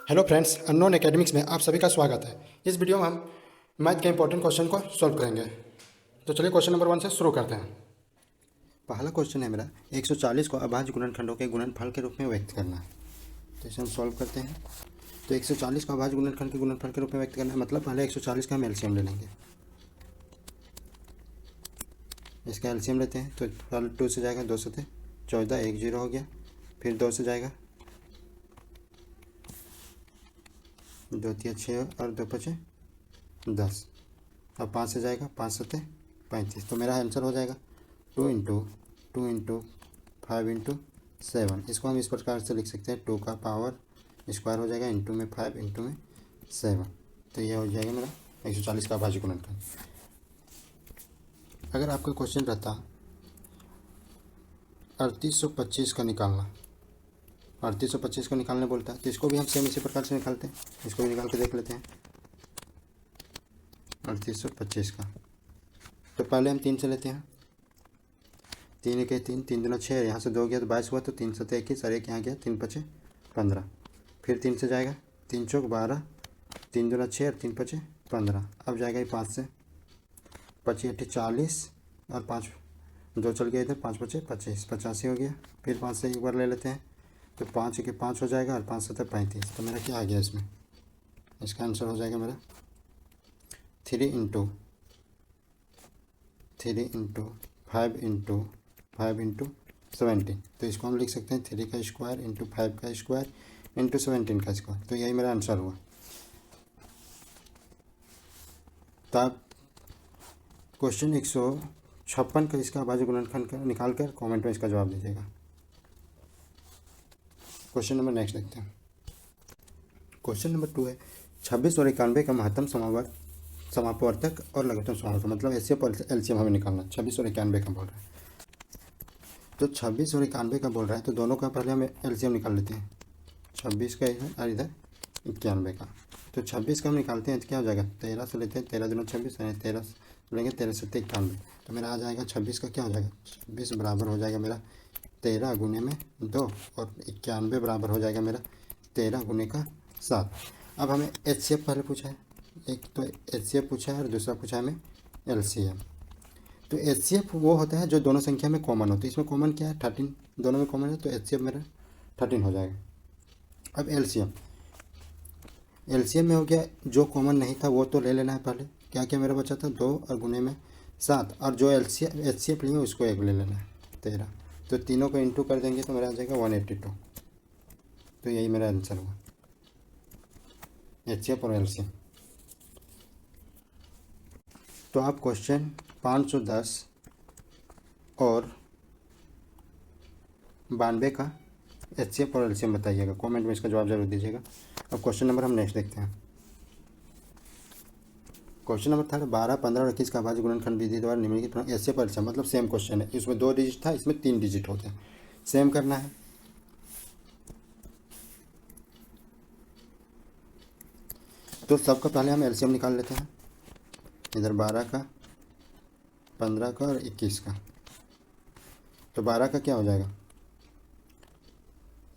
Hello friends, unknown academics में आप सभी का स्वागत है। इस वीडियो में हम मैथ के इंपॉर्टेंट क्वेश्चन को सॉल्व करेंगे। तो चलिए क्वेश्चन नंबर 1 से शुरू करते हैं। पहला क्वेश्चन है मेरा 140 को अभाज्य गुणनखंडों के गुणनफल के रूप में व्यक्त करना है। तो इसे हम सॉल्व करते हैं। तो 140 को अभाज्य गुणनखंड के गुणनफल के रूप में व्यक्त करना है, मतलब पहले 140 का हम एलसीएम ले लेंगे। इसका एलसीएम लेते हैं तो पहले 2 से जाएगा, 2 से 14, 1 0 हो गया। फिर 2 से जाएगा, 2 3 6 और 2 5 10। अब 5 से जाएगा, 5 7 35। तो मेरा आंसर हो जाएगा 2 इंटू 5 इंटू 7। इसको हम इस प्रकार से लिख सकते हैं, 2 का पावर स्क्वायर हो जाएगा, इंटू में 5 इंटू में 7। तो ये हो जाएगा मेरा 140 का अभाज्य गुणनखंड। अगर आपका क्वेश्चन रहता 3825 का निकालना, 3825 को निकालने बोलता है, तो इसको भी हम सेम इसी प्रकार से निकालते हैं। इसको भी निकाल के देख लेते हैं 3825 का। तो पहले हम 3 से लेते हैं, 3 के 3, 3 दूना 6, यहाँ से 2 गया तो 22 हुआ, तो 3 7 21 और 1 यहाँ गया, 3 5 15। फिर 3 से जाएगा, 3 चौक 12, 3 दूना 6 और 3 5 15। अब जाएगा ये 5 से, 25 8 40 और 5 2 चल गया इधर, 5 5 25, 85 हो गया। फिर 5 से एक बार ले लेते हैं, तो 5 के 5 हो जाएगा और 5 7 35। तो मेरा क्या आ गया इसमें, इसका आंसर हो जाएगा मेरा 3 इंटू 5 इंटू 17। तो इसको हम लिख सकते हैं 3 का स्क्वायर इंटू 5 का स्क्वायर इंटू 17 का स्क्वायर। तो यही मेरा आंसर हुआ। तो आप क्वेश्चन 156 का इसका अभाज्य गुणनखंड का निकाल कर कॉमेंट में इसका जवाब दीजिएगा। क्वेश्चन नंबर नेक्स्ट देखते हैं। क्वेश्चन नंबर 2 है 26 और 91 का महत्तम समापवर्तक और लघुत्तम समापवर्तक, मतलब एचसीएफ और एलसीएम हमें निकालना। 26 और 91 का बोल रहा है, तो 26 और 91 का बोल रहा है, तो दोनों का पहले हम एलसीएम निकाल लेते हैं। 26 का इधर और इधर 91 का। तो 26 का हम निकालते हैं तो क्या हो जाएगा, 13 से लेते हैं, 13 दूना 26 यानी 13 लेंगे, 13 से 91। तो मेरा आ जाएगा 26 का क्या हो जाएगा, 26 बराबर हो जाएगा मेरा 13 गुने में 2 और 91 बराबर हो जाएगा मेरा 13 गुने का 7। अब हमें एचसीएफ पहले पूछा है, एक तो एचसीएफ पूछा है और दूसरा पूछा है हमें एलसीएम। तो एचसीएफ वो होता है जो दोनों संख्या में कॉमन होता है। इसमें कॉमन क्या है, 13, दोनों में कॉमन है, तो एचसीएफ मेरा 13 हो जाएगा। अब एलसीएम में हो गया, जो कॉमन नहीं था वो तो ले लेना है पहले। क्या क्या मेरा बचा था, 2 और गुने में 7, और जो एचसीएफ लिए उसको एक ले लेना है 13। तो तीनों को इंटू कर देंगे तो मेरा आ जाएगा 182। तो यही मेरा आंसर हुआ, एचसीएफ और एलसीएम। तो आप क्वेश्चन 510 और 92 का एचसीएफ और एलसीएम बताइएगा, कमेंट में इसका जवाब जरूर दीजिएगा। अब क्वेश्चन नंबर हम नेक्स्ट देखते हैं। क्वेश्चन नंबर 3 12 15 और 21 का अभाज्य गुणनखंड विधि द्वारा निम्नलिखित एचसीएफ और एलसीएम, मतलब सेम क्वेश्चन है। इसमें 2 डिजिट था, इसमें 3 डिजिट होते हैं, सेम करना है। तो सबका पहले हम एलसीएम निकाल लेते हैं। इधर 12 का, 15 का और 21 का। तो 12 का क्या हो जाएगा,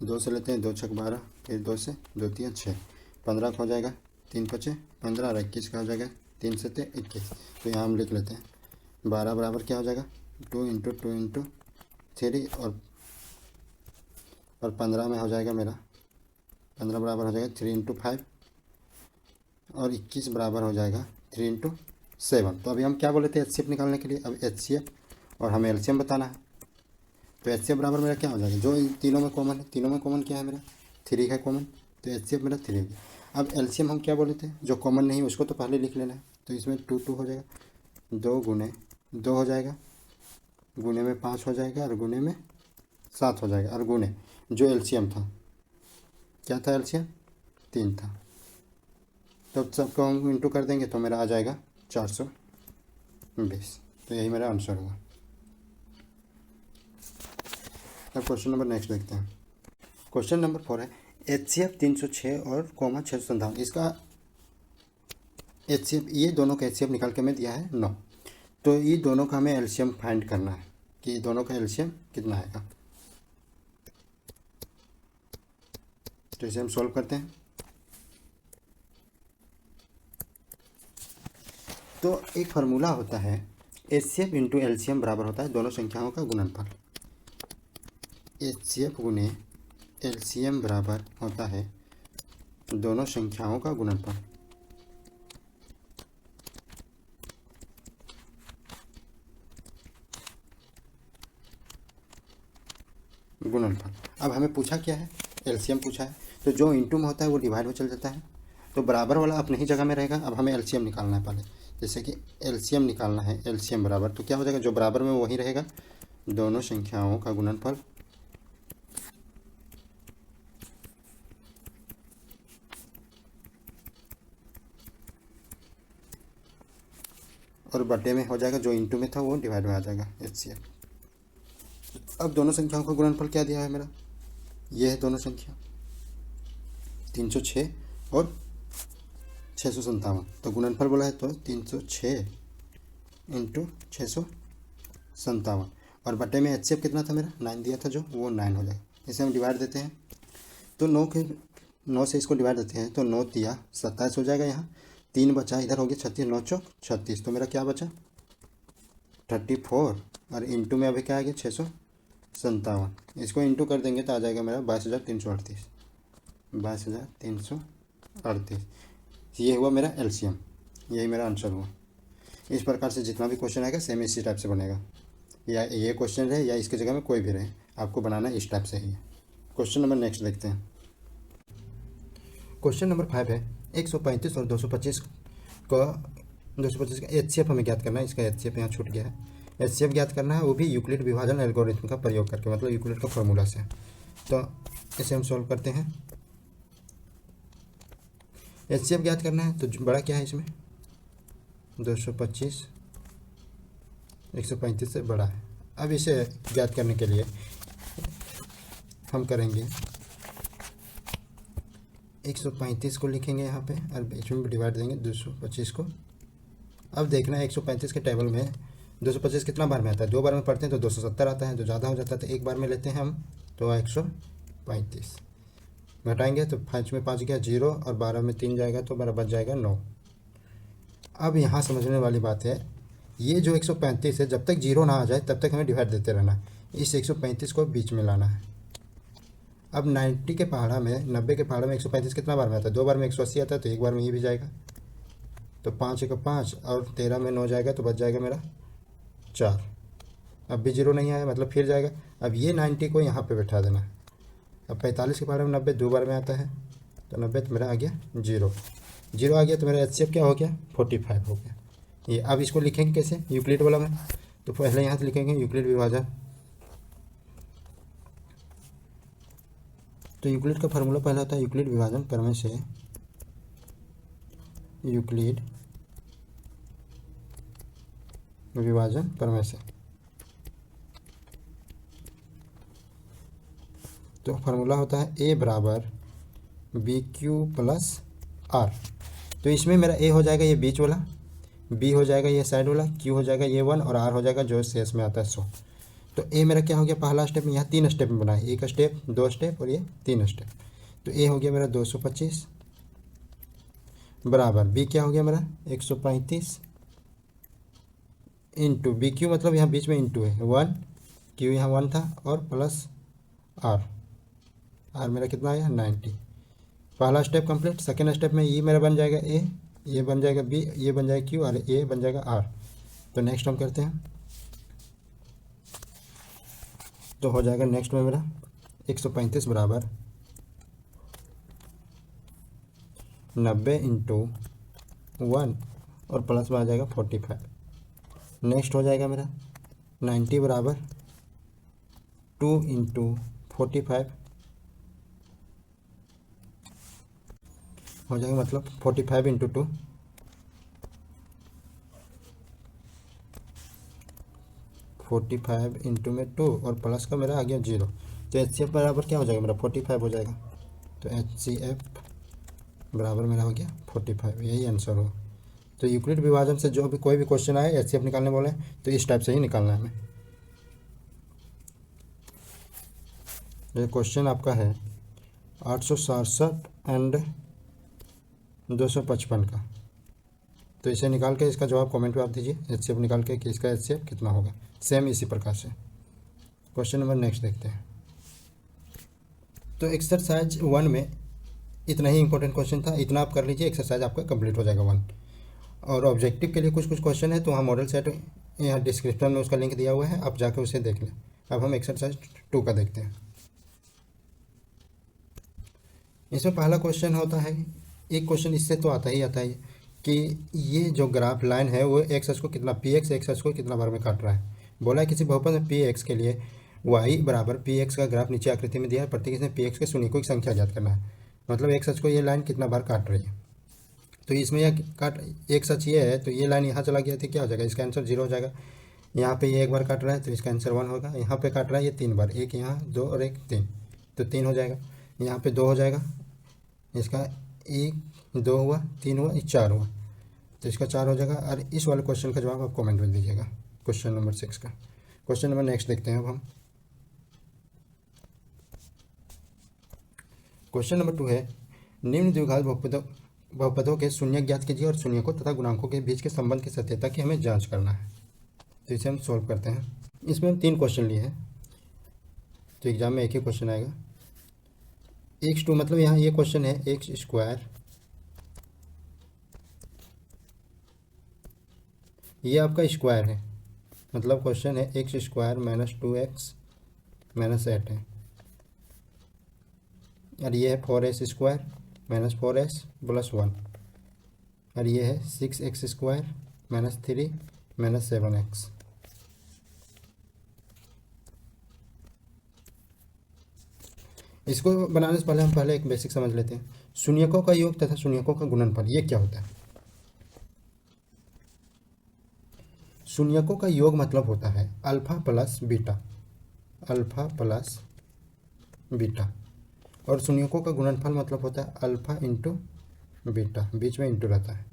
2 से लेते हैं, 2 छक 12, फिर 2 से 2 3 6, 15 का हो जाएगा 3 5 15 और 21 का हो जाएगा 3 7 21। तो यहाँ हम लिख लेते हैं 12 बराबर क्या हो जाएगा, 2 इंटू 3 और 15 में हो जाएगा मेरा 15 बराबर हो जाएगा 3 इंटू 5 और 21 बराबर हो जाएगा 3 इंटू 7। तो अभी हम क्या बोले थे एचसीएफ निकालने के लिए, अब एचसीएफ और हमें एलसीएम बताना है। तो एचसीएफ बराबर मेरा क्या हो जाएगा, जो इन तीनों में कॉमन है, तीनों में कॉमन क्या है मेरा, 3 है कॉमन, तो एचसीएफ मेरा 3 हो गया। अब एलसीएम हम क्या बोले थे, जो कॉमन नहीं उसको तो पहले लिख लेना है। तो इसमें 2 2 हो जाएगा, 2 गुने 2 हो जाएगा, गुने में 5 हो जाएगा और गुने में 7 हो जाएगा, और गुने जो एलसीएम था क्या था, एलसीएम 3 था। तो सबको हम इंटू कर देंगे तो मेरा आ जाएगा 420। तो यही मेरा आंसर हुआ। अब क्वेश्चन नंबर नेक्स्ट देखते हैं। क्वेश्चन नंबर 4 है एचसीएफ 306 और 657। इसका एचसीएफ, ये दोनों का एचसीएफ निकाल के हमें दिया है 9। तो ये दोनों का हमें एलसीएम फाइंड करना है। कि दोनों का एलसीएम कितना आएगा। तो इसे हम सॉल्व करते हैं। तो एक फार्मूला होता है एचसीएफ इंटू एलसीएम बराबर होता है दोनों संख्याओं का गुणनफल। एचसीएफ गुणे एलसीएम बराबर होता है दोनों संख्याओं का गुणनफल। अब हमें पूछा क्या है, एलसीएम पूछा है, तो जो इंटू में होता है वो डिवाइड में चल जाता है, तो बराबर वाला अपनी ही जगह में रहेगा। अब हमें एलसीएम निकालना है पहले, जैसे कि एलसीएम निकालना है, एलसीएम बराबर, तो क्या हो जाएगा, जो बराबर में वही रहेगा, दोनों संख्याओं का गुणनफल और बटे में हो जाएगा, जो इंटू में था वो डिवाइड में आ जाएगा एचसीएफ। अब दोनों संख्याओं का गुणनफल क्या दिया है मेरा, ये है दोनों संख्या 306 और 657, तो गुणनफल बोला है तो 306 इंटू 657 और बटे में एचसीएफ कितना था मेरा 9 दिया था जो, वो 9 हो जाएगा। इसे हम डिवाइड देते हैं, तो 9 से इसको डिवाइड देते हैं, तो 9 तिया 27 हो जाएगा। यहाँ 3 बचा, इधर हो गया 36, 9 चौक 36, तो मेरा क्या बचा 34 और इंटू में अभी क्या आ गया 657, इसको इंटू कर देंगे तो आ जाएगा मेरा 22,338, 22,338। ये हुआ मेरा एलसीएम, यही मेरा आंसर हुआ। इस प्रकार से जितना भी क्वेश्चन आएगा सेम इसी टाइप से बनेगा, या ये क्वेश्चन रहे या इसकी जगह में कोई भी रहे, आपको बनाना इस टाइप से ही है। क्वेश्चन नंबर नेक्स्ट देखते हैं। क्वेश्चन नंबर 5 है 135 और 225 का एचसीएफ हमें ज्ञात करना है। इसका एचसीएफ यहाँ छूट गया है, एचसीएफ ज्ञात करना है, वो भी यूक्लिड विभाजन एल्गोरिथम का प्रयोग करके, मतलब यूक्लिड का फॉर्मूला से। तो इसे हम सॉल्व करते हैं। एचसीएफ ज्ञात करना है, तो बड़ा क्या है इसमें 225 135 से बड़ा है। अब इसे ज्ञात करने के लिए हम करेंगे 135 को लिखेंगे यहाँ पे और बीच में डिवाइड देंगे 225 को। अब देखना है 135 के टेबल में 225 कितना बार में आता है, 2 बार में पढ़ते हैं तो 270 आता है, जो ज़्यादा हो जाता है तो एक बार में लेते हैं हम, तो 135 घटाएंगे तो 5 में 5 गया 0 और 12 में 3 जाएगा तो मेरा बच जाएगा 9। अब यहाँ समझने वाली बात है, ये जो 135 है जब तक 0 ना आ जाए तब तक हमें डिवाइड देते रहना है, इस 135 को बीच में लाना है। अब 90 के पहाड़ा में 90 के पहाड़ा में 135 कितना बार में आता है, 2 बार में 180 आता है, तो एक बार में ये भी जाएगा, तो 5 का 5 और 13 में 9 जाएगा तो बच जाएगा मेरा 4। अब भी 0 नहीं आया मतलब फिर जाएगा। अब ये 90 को यहाँ पे बैठा देना। अब 45 के पहाड़ा में 90 2 बार में आता है, तो 90 तो मेरा आ गया 0 आ गया, तो मेरा एचसीएफ क्या हो गया 45 हो गया। ये अब इसको लिखेंगे कैसे यूक्लिड वाला में, तो पहले यहाँ से लिखेंगे यूक्लिड विभाजन। तो यूक्लिड का फार्मूला पहला होता है यूक्लिड विभाजन प्रमेय से, यूक्लिड विभाजन प्रमेय से। तो फार्मूला होता है ए बराबर बी क्यू प्लस आर। तो इसमें मेरा ए हो जाएगा ये बीच वाला, बी हो जाएगा ये साइड वाला, क्यू हो जाएगा ये 1 और आर हो जाएगा जो शेष में आता है 100। तो ए मेरा क्या हो गया पहला स्टेप में, यहाँ 3 स्टेप में बना है, एक स्टेप 2 स्टेप और ये 3 स्टेप। तो ए हो गया मेरा 225 बराबर बी क्या हो गया मेरा 135 इंटू बी क्यू, मतलब यहाँ बीच में इंटू है 1, क्यू यहाँ 1 था और प्लस आर मेरा कितना आया 90। पहला स्टेप कंप्लीट। सेकेंड स्टेप में ये मेरा बन जाएगा ए, ये बन जाएगा बी, ये बन जाएगा क्यू और ए बन जाएगा आर। तो नेक्स्ट हम करते हैं, तो हो जाएगा नेक्स्ट में मेरा 135 बराबर 90 इंटू 1 और प्लस में आ जाएगा 45। नेक्स्ट हो जाएगा मेरा 90 बराबर 2 इंटू 45 हो जाएगा, मतलब 45 इंटू 2 45 इंटू में 2 और प्लस का मेरा आ गया 0। तो एचसीएफ बराबर क्या हो जाएगा मेरा 45 हो जाएगा। तो एचसीएफ बराबर मेरा हो गया 45, यही आंसर हो। तो यूक्लिड विभाजन से जो भी कोई भी क्वेश्चन आए एचसीएफ निकालने बोले तो इस टाइप से ही निकालना है हमें। ये क्वेश्चन आपका है 867 एंड 255 का। तो इसे निकाल के इसका जवाब कमेंट पे आप दीजिए, HCF निकाल के कि इसका HCF कितना होगा। सेम इसी प्रकार से क्वेश्चन नंबर नेक्स्ट देखते हैं। तो एक्सरसाइज 1 में इतना ही इंपॉर्टेंट क्वेश्चन था, इतना आप कर लीजिए, एक्सरसाइज आपका कंप्लीट हो जाएगा 1। और ऑब्जेक्टिव के लिए कुछ क्वेश्चन है, तो वहाँ मॉडल सेट यहाँ डिस्क्रिप्शन में उसका लिंक दिया हुआ है, आप जाकर उसे देख लें। अब हम एक्सरसाइज 2 का देखते हैं। इसमें पहला क्वेश्चन होता है, एक क्वेश्चन इससे तो आता है कि ये जो ग्राफ लाइन है वो एक्स अक्ष को कितना px एक्स अक्ष को कितना बार में काट रहा है। बोला है किसी बहुपद में px के लिए y बराबर px का ग्राफ नीचे आकृति में दिया है, प्रत्येक इसमें px के शून्य की संख्या ज्ञात करना है। मतलब एक्स अक्ष को ये लाइन कितना बार काट रही है। तो इसमें यह काट एक सच ये है, तो ये लाइन यहाँ चला गया तो क्या हो जाएगा, इसका आंसर 0 हो जाएगा। यहाँ पे ये एक बार काट रहा है तो इसका आंसर 1 होगा। यहाँ पे काट रहा है ये 3 बार, एक यहाँ 2 और एक 3, तो 3 हो जाएगा। यहाँ पे 2 हो जाएगा, इसका 1 2 हुआ, 3 हुआ, 4 हुआ, तो इसका 4 हो जाएगा। और इस वाले क्वेश्चन का जवाब आप कमेंट में दीजिएगा, क्वेश्चन नंबर 6 का। क्वेश्चन नंबर नेक्स्ट देखते हैं अब हम। क्वेश्चन नंबर 2 है, निम्न द्विघात बहुपदों के शून्य ज्ञात कीजिए और शून्यकों तथा गुणांकों के बीच के संबंध की सत्यता की हमें जांच करना है। तो इसे हम सॉल्व करते हैं। इसमें हम 3 क्वेश्चन लिए हैं, तो एग्जाम में एक ही क्वेश्चन आएगा। x2 मतलब यहाँ ये क्वेश्चन है एक्स स्क्वायर, ये आपका स्क्वायर है, मतलब क्वेश्चन है x square minus 2x minus 8 है। और ये है 4s square minus 4s plus 1, और ये है 6x square minus 3 minus 7x। इसको बनाने से पहले हम एक बेसिक समझ लेते हैं। शून्यकों का योग तथा शून्यकों का गुणनफल, ये क्या होता है। शून्यकों का योग मतलब होता है alpha plus beta, alpha plus beta. और शून्यकों का गुणनफल मतलब होता है अल्फा इंटू बीटा, बीच में इंटू रहता है।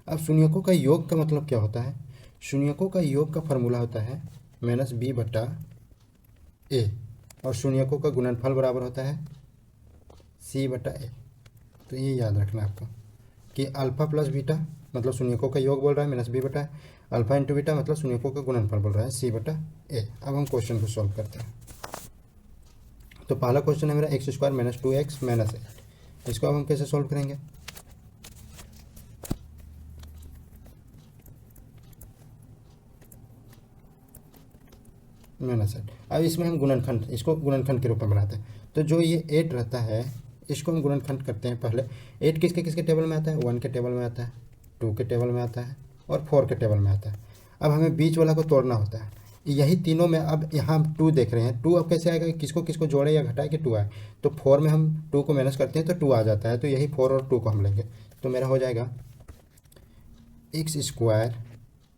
अब शून्यकों का योग का मतलब क्या होता है। शून्यकों का योग का फॉर्मूला होता है माइनस b बटा a, और शून्यकों का गुणनफल बराबर होता है c बटा a। तो ये याद रखना आपको कि अल्फा प्लस बीटा मतलब शून्यकों का योग बोल रहा है, माइनस b बटा अल्फा इंटू बीटा मतलब शून्यकों का गुणनफल बोल रहा है c बटा a। अब हम क्वेश्चन को सॉल्व करते हैं। तो पहला क्वेश्चन है मेरा x square minus 2x minus 8। इसको अब हम कैसे सॉल्व करेंगे। माइनस 8, अब इसमें हम गुणनखंड, इसको गुणनखंड के रूप में बनाते हैं। तो जो ये 8 रहता है इसको हम गुणनखंड करते हैं। पहले 8 किसके किसके टेबल में आता है, 1 के टेबल में आता है, 2 के टेबल में आता है और 4 के टेबल में आता है। अब हमें बीच वाला को तोड़ना होता है, यही तीनों में। अब यहाँ हम 2 देख रहे हैं, 2 अब कैसे आएगा, किसको किसको जोड़े या घटाए कि 2 आए। तो 4 में हम 2 को माइनस करते हैं तो 2 आ जाता है, तो यही 4 और 2 को हम लेंगे। तो मेरा हो जाएगा x square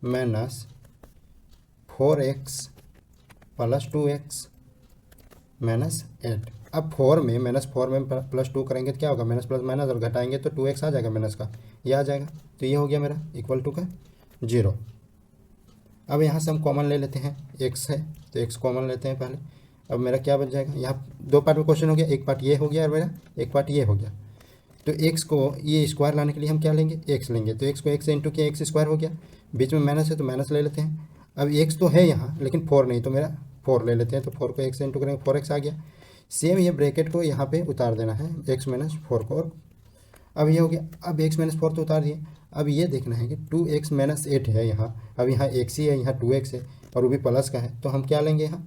minus 4x plus 2x minus 8। अब 4 में माइनस 4 में प्लस 2 करेंगे तो क्या होगा, माइनस प्लस माइनस, और घटाएंगे तो 2x आ जाएगा माइनस का, ये आ जाएगा। तो ये हो गया मेरा इक्वल टू का 0। अब यहाँ से हम कॉमन ले लेते हैं, x है तो x कॉमन लेते हैं पहले। अब मेरा क्या बच जाएगा, यहाँ 2 पार्ट में क्वेश्चन हो गया, एक पार्ट ये हो गया और मेरा एक पार्ट ये हो गया। तो x को ये स्क्वायर लाने के लिए हम क्या लेंगे, x लेंगे। तो x को x से इंटू किया, x स्क्वायर हो गया, बीच में माइनस है तो माइनस ले लेते हैं। अब x तो है यहाँ लेकिन 4 नहीं, तो मेरा 4 ले लेते हैं। तो 4 को x से इंटू करेंगे, 4x आ गया। सेम ये ब्रैकेट को यहाँ पे उतार देना है, x माइनस 4 को, और अब ये हो गया। अब x माइनस 4 तो उतार दिए। अब ये देखना है कि 2x माइनस 8 है यहाँ, अब यहाँ x ही है, यहाँ 2x है और वो भी प्लस का है। तो हम क्या लेंगे, यहाँ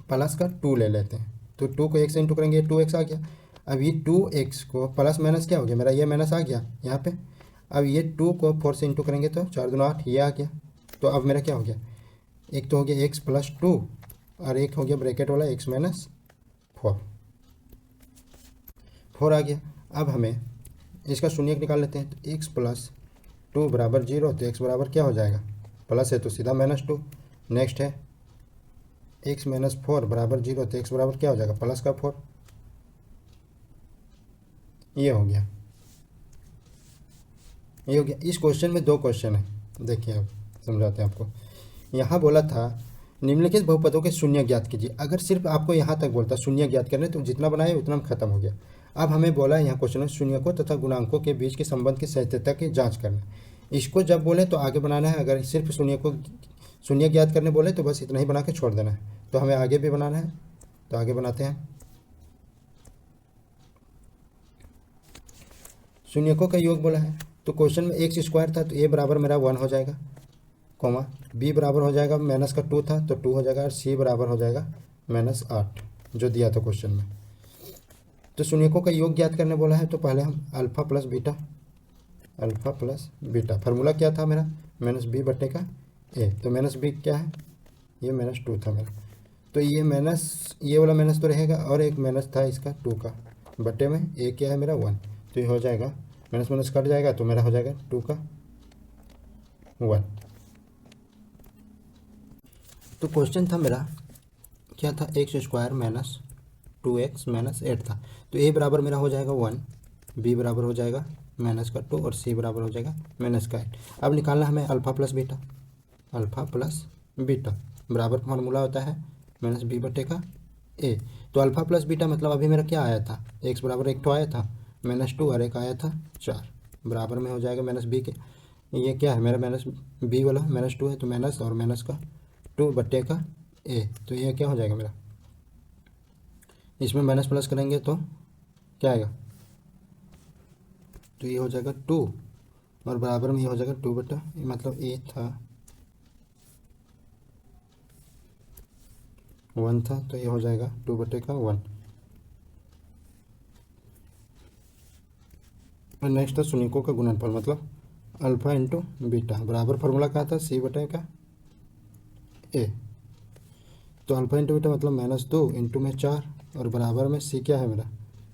प्लस का 2 ले लेते हैं। तो 2 को x से इंटू करेंगे, 2x आ गया। अब ये 2x को प्लस माइनस क्या हो गया, मेरा ये माइनस आ गया यहाँ पे। अब ये 2 को 4 से इंटू करेंगे तो 4 दूना 8, ये आ गया। तो अब मेरा क्या हो गया, एक तो हो गया x प्लस 2 और एक हो गया ब्रैकेट वाला x माइनस 4 आ गया। अब हमें इसका शून्य निकाल लेते हैं। तो x प्लस 2 बराबर 0, तो x बराबर क्या हो जाएगा, प्लस है तो सीधा माइनस 2। नेक्स्ट है x माइनस 4 बराबर 0, तो x बराबर क्या हो जाएगा, प्लस का 4। ये हो गया, ये हो गया। इस क्वेश्चन में 2 क्वेश्चन है, देखिए अब समझाते हैं आपको। यहाँ बोला था निम्नलिखित बहुपदों के शून्य ज्ञात कीजिए। अगर सिर्फ आपको यहाँ तक बोलता शून्य ज्ञात करने तो जितना बनाए उतना में खत्म हो गया। अब हमें बोला है यहाँ क्वेश्चन में शून्यकों तथा गुणांकों के बीच के संबंध की सत्यता की जांच करना। इसको जब बोले तो आगे बनाना है, अगर सिर्फ शून्य ज्ञात करने बोले तो बस इतना ही बना के छोड़ देना है। तो हमें आगे भी बनाना है, तो आगे बनाते हैं। शून्यकों का योग बोला है, तो क्वेश्चन में एक्स स्क्वायर था तो ए बराबर मेरा 1 हो जाएगा, कॉमा बी बराबर हो जाएगा माइनस का 2 था तो 2 हो जाएगा, और सी बराबर हो जाएगा -8 जो दिया था क्वेश्चन में। तो शून्यकों का योग ज्ञात करने बोला है, तो पहले हम अल्फा प्लस बीटा फार्मूला क्या था मेरा -b बटे का ए, तो -b क्या है, ये -2 था मेरा, तो ये वाला माइनस तो रहेगा, और एक माइनस था इसका 2 का बटे में ए क्या है मेरा 1, तो ये हो जाएगा माइनस माइनस कट जाएगा तो मेरा हो जाएगा 2 का 1। तो क्वेश्चन था मेरा क्या था, x square minus 2x minus 8 था, तो ए बराबर मेरा हो जाएगा 1, बी बराबर हो जाएगा -2 और सी बराबर हो जाएगा -8। अब निकालना हमें अल्फ़ा प्लस बीटा बराबर फार्मूला होता है -b बटे का ए। तो अल्फ़ा प्लस बीटा मतलब अभी मेरा क्या आया था, x बराबर 1 तो आया था, -2 और एक आया था 4, बराबर में हो जाएगा -b के, ये क्या है मेरा -b वाला -2 है तो माइनस और माइनस का 2 बटे का ए, तो ये क्या हो जाएगा मेरा, इसमें माइनस प्लस करेंगे तो क्या आएगा, तो ये हो जाएगा 2 और बराबर में ये हो जाएगा 2 बटा, मतलब ए था 1 था तो ये हो जाएगा 2 बटे का 1। और नेक्स्ट था शून्यकों का गुणनफल, मतलब अल्फा इंटू बीटा, बराबर फार्मूला क्या था सी बटे का ए, तो अल्फा इंटू बीटा मतलब -2 इंटू में 4 और बराबर में सी क्या है मेरा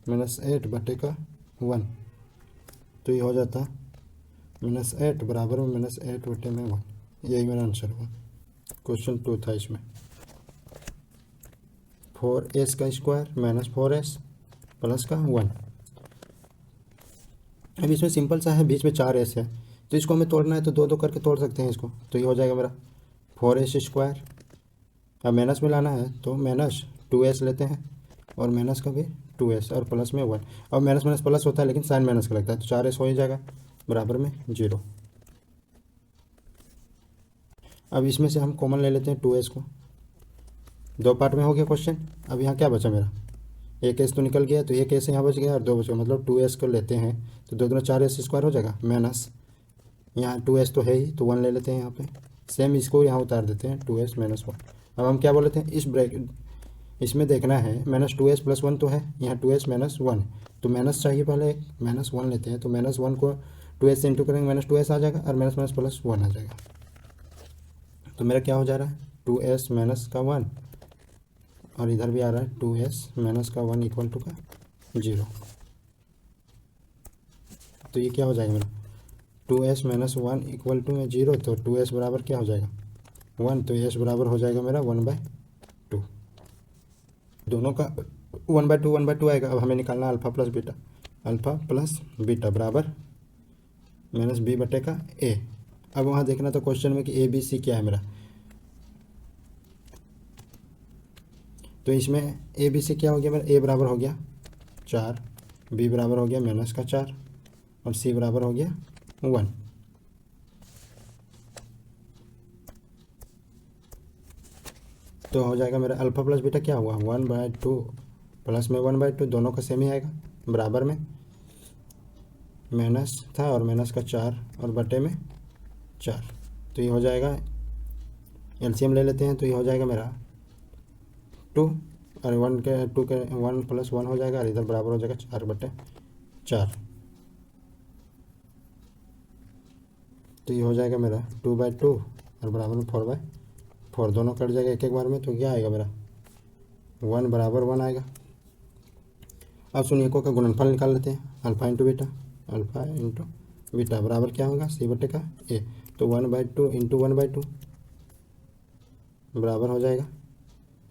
-8 बटे का 1, तो ये हो जाता -8 बराबर में -8 बटे में 1, यही मेरा आंसर हुआ। क्वेश्चन 2 था इसमें 4s का स्क्वायर -4s प्लस का 1। अब इसमें सिंपल सा है, बीच में 4s है तो इसको हमें तोड़ना है, तो 2 करके तोड़ सकते हैं इसको, तो ये हो जाएगा मेरा 4s स्क्वायर। अब माइनस में लाना है तो -2s लेते हैं और माइनस का भी 2s और प्लस में 1, अब माइनस माइनस प्लस होता है लेकिन साइन माइनस का लगता है, तो 4s हो ही जाएगा बराबर में 0। अब इसमें से हम कॉमन ले लेते हैं 2s को, 2 पार्ट में हो गया क्वेश्चन। अब यहाँ क्या बचा मेरा, एक एस तो निकल गया तो एक एस यहाँ बच गया और 2 बच गया, मतलब 2s को लेते हैं तो 2 दूना 4s स्क्वायर हो जाएगा, माइनस यहाँ 2s तो है ही तो 1 ले लेते हैं यहाँ पे, सेम इसको यहाँ उतार देते हैं 2s -1। अब हम क्या बोल लेते हैं, इसमें देखना है -2s प्लस 1 तो है, यहाँ 2s -1 तो माइनस चाहिए, पहले एक -1 लेते हैं, तो -1 को 2s से इंटू करेंगे -2s आ जाएगा और माइनस माइनस प्लस 1 आ जाएगा, तो मेरा क्या हो जा रहा है 2s माइनस का 1 और इधर भी आ रहा है 2s माइनस का 1 इक्वल टू का 0, तो ये क्या हो जाएगा मेरा 2s माइनस 1 इक्वल टू में 0, तो 2s बराबर क्या हो जाएगा 1, तो s बराबर हो जाएगा मेरा 1/2, दोनों का 1/2 आएगा। अब हमें निकालना अल्फ़ा प्लस बीटा बराबर -b बटे का a। अब वहाँ देखना तो क्वेश्चन में कि a b c क्या है मेरा, तो इसमें a b c क्या हो गया मेरा, a बराबर हो गया 4, b बराबर हो गया -4 और c बराबर हो गया 1। तो हो जाएगा मेरा अल्फ़ा प्लस बीटा क्या हुआ 1/2 प्लस में 1/2, दोनों का सेम ही आएगा, बराबर में माइनस था और माइनस का 4 और बटे में 4, तो ये हो जाएगा एलसीएम ले लेते हैं, तो ये हो जाएगा मेरा 2 और 1 के 2 के 1 + 1 हो जाएगा और इधर बराबर हो जाएगा 4/4, तो ये हो जाएगा मेरा 2/2 और बराबर में 4/4, दोनों कट जाएगा एक बार में, तो क्या आएगा मेरा 1 बराबर 1 आएगा। अब शून्यकों का गुणनफल निकाल लेते हैं, अल्फ़ा इंटू बीटा बराबर क्या होगा c बटे का a, तो 1/2 इंटू 1/2 बराबर हो जाएगा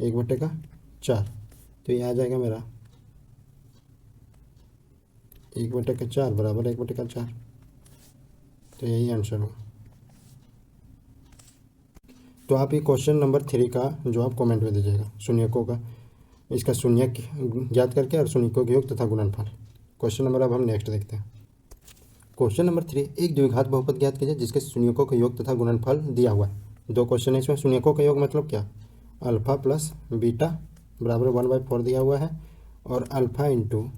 1/4, तो ये आ जाएगा मेरा 1/4 बराबर 1/4, तो यही आंसर होगा। तो आप ये क्वेश्चन नंबर 3 का जवाब कमेंट में दीजिएगा, शून्यकों का, इसका शून्यक ज्ञात करके और शून्यकों के योग तथा गुणनफल। क्वेश्चन नंबर अब हम नेक्स्ट देखते हैं। क्वेश्चन नंबर 3, एक द्विघात बहुपद ज्ञात कीजिए जिसके शून्यकों का योग तथा गुणनफल दिया हुआ है। 2 क्वेश्चन है इसमें। शून्यकों का योग मतलब क्या, अल्फा प्लस बीटा बराबर 1/4 दिया हुआ है और अल्फा इंटू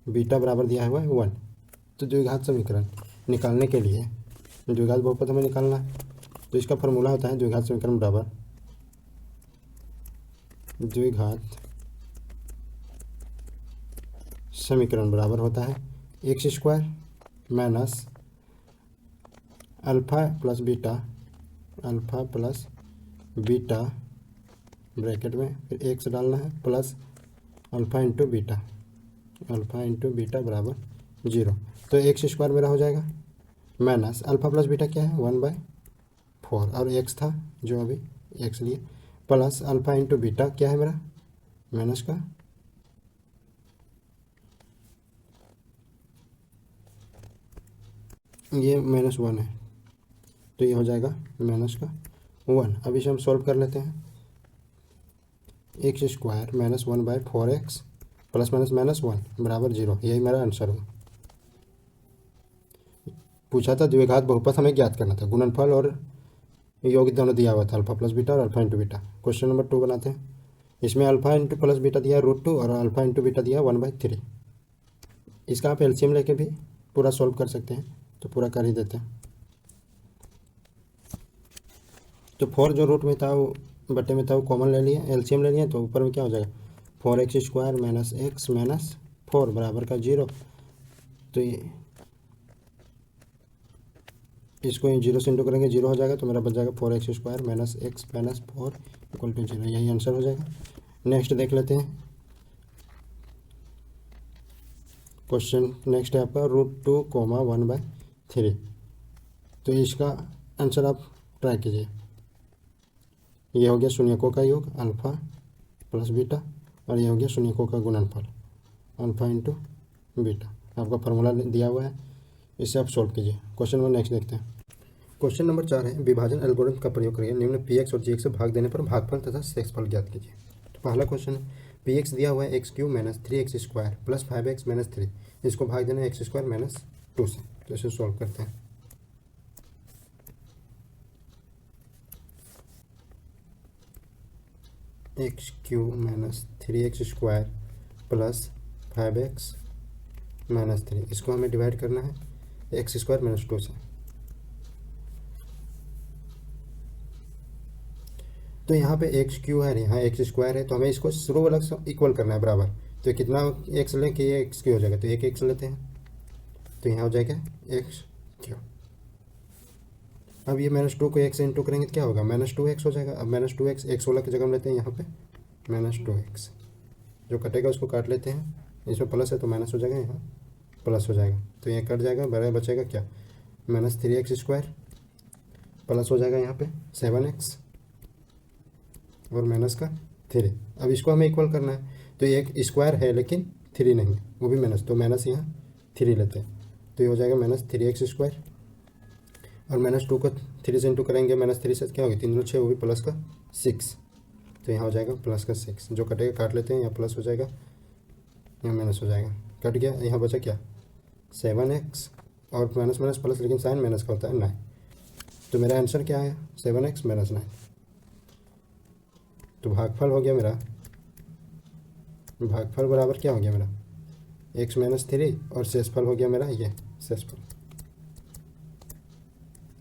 बीटा बराबर दिया हुआ है 1। तो द्विघात समीकरण निकालने के लिए द्विघात बहुपद हमें निकालना है, तो इसका फॉर्मूला होता है द्विघात समीकरण बराबर द्विघात समीकरण बराबर होता है x square minus alpha plus beta bracket में फिर एक्स डालना है प्लस अल्फा इंटू बीटा बराबर 0। तो एक्स स्क्वायर मेरा हो जाएगा माइनस अल्फा प्लस बीटा क्या है 1/4 और एक्स था जो अभी एक्स लिए, प्लस अल्फा इंटू बीटा क्या है मेरा माइनस का ये -1 है, तो ये हो जाएगा -1। अब इसे हम सॉल्व कर लेते हैं। X square minus 1/4x plus minus -1 बराबर 0, यही मेरा आंसर होगा। पूछा था द्विघात बहुपद हमें ज्ञात करना था, गुणनफल और योग दोनों दिया हुआ था, अल्फा प्लस बीटा और alpha into beta. Question number 2 बनाते हैं। इसमें अल्फा इंटू प्लस बीटा दिया √2 और अल्फा इंटू बीटा दिया 1/3। इसका आप एलसीएम लेके भी पूरा सॉल्व कर सकते हैं, तो पूरा कर ही देते हैं। तो 4 जो रूट में था वो बटे में था वो कॉमन ले लिया, एलसीएम ले लिया, तो ऊपर में क्या हो जाएगा 4x square minus x minus 4 बराबर का 0। तो ये इसको 0 से इंटू करेंगे 0 हो जाएगा, तो मेरा बच जाएगा 4x square minus x minus 4 equal to 0, यही आंसर हो जाएगा। नेक्स्ट देख लेते हैं। क्वेश्चन नेक्स्ट है आपका √2, 1/3। तो इसका आंसर आप ट्राई कीजिए। ये हो गया शून्यकों का योग अल्फा प्लस बीटा और ये हो गया शून्यकों का गुणनफल अल्फा इंटू बीटा। आपका फार्मूला दिया हुआ है, इसे आप सॉल्व कीजिए। क्वेश्चन नंबर नेक्स्ट देखते हैं। क्वेश्चन नंबर 4 है, विभाजन एल्गोरिथम का प्रयोग करके निम्न px और gx से भाग देने पर भागफल तथा शेषफल ज्ञात कीजिए। तो पहला क्वेश्चन है, px दिया हुआ है x³ minus 3x square plus 5x minus 3, इसको भाग देना है x स्क्वायर माइनस 2 से। तो इसे सॉल्व करते हैं। x³ minus 3x square plus 5x minus 3, इसको हमें डिवाइड करना है x स्क्वायर माइनस 2 से। तो यहाँ पे x³ है, यहाँ x स्क्वायर है, तो हमें इसको शुरू वाला इक्वल करना है बराबर। तो कितना x लें कि ये x³ हो जाएगा, तो एक x लेते हैं, तो यहाँ हो जाएगा x³। अब ये -2 को x से इंटू करेंगे तो क्या होगा -2x हो जाएगा। अब -2x x वाला की जगह हम लेते हैं यहाँ पे -2x, जो कटेगा उसको काट लेते हैं, इसमें प्लस है तो माइनस हो जाएगा, यहाँ प्लस हो जाएगा, तो ये कट जाएगा, बराबर बचेगा क्या -3x स्क्वायर प्लस हो जाएगा यहाँ पे 7x और माइनस का 3। अब इसको हमें इक्वल करना है, तो एक स्क्वायर है लेकिन 3 नहीं, वो भी माइनस, तो माइनस यहाँ 3 लेते हैं, तो ये हो जाएगा -3x स्क्वायर और -2 को 3 से इंटू करेंगे, -3 से क्या होगी 3 2 6, वो भी प्लस का 6, तो यहाँ हो जाएगा प्लस का 6, जो कटेगा काट लेते हैं, यहाँ प्लस हो जाएगा यहाँ माइनस हो जाएगा, कट गया, यहाँ बचा क्या 7x और माइनस माइनस प्लस, लेकिन साइन माइनस का होता है 9। तो मेरा आंसर क्या है 7x माइनस 9। तो भागफल हो गया मेरा, भागफल बराबर क्या हो गया मेरा x माइनस 3 और शेषफल हो गया मेरा ये शेषफल।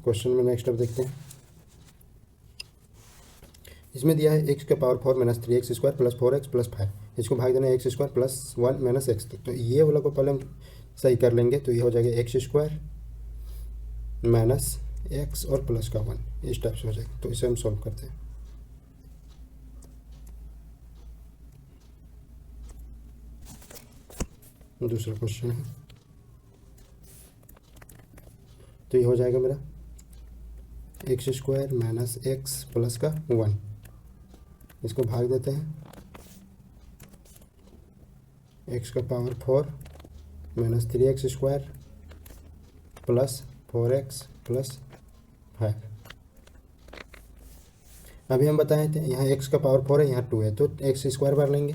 क्वेश्चन में नेक्स्ट अब देखते हैं। इसमें दिया है x का power 4 minus 3x square plus 4x plus 5, इसको भाग देना है x square plus 1 minus x। तो ये वाला को पहले हम सही कर लेंगे, तो ये हो जाएगा x स्क्वायर माइनस x और प्लस का 1, इस टाइप से हो जाएगा। तो इसे हम सॉल्व करते हैं। दूसरा क्वेश्चन है, तो ये हो जाएगा मेरा x square minus x plus का 1, इसको भाग देते हैं, एक्स का power 4 minus 3x square plus 4x plus 5, अभी हम बताए थे यहाँ x का पावर 4 है, यहाँ 2 है, तो एक्स स्क्वायर बार लेंगे,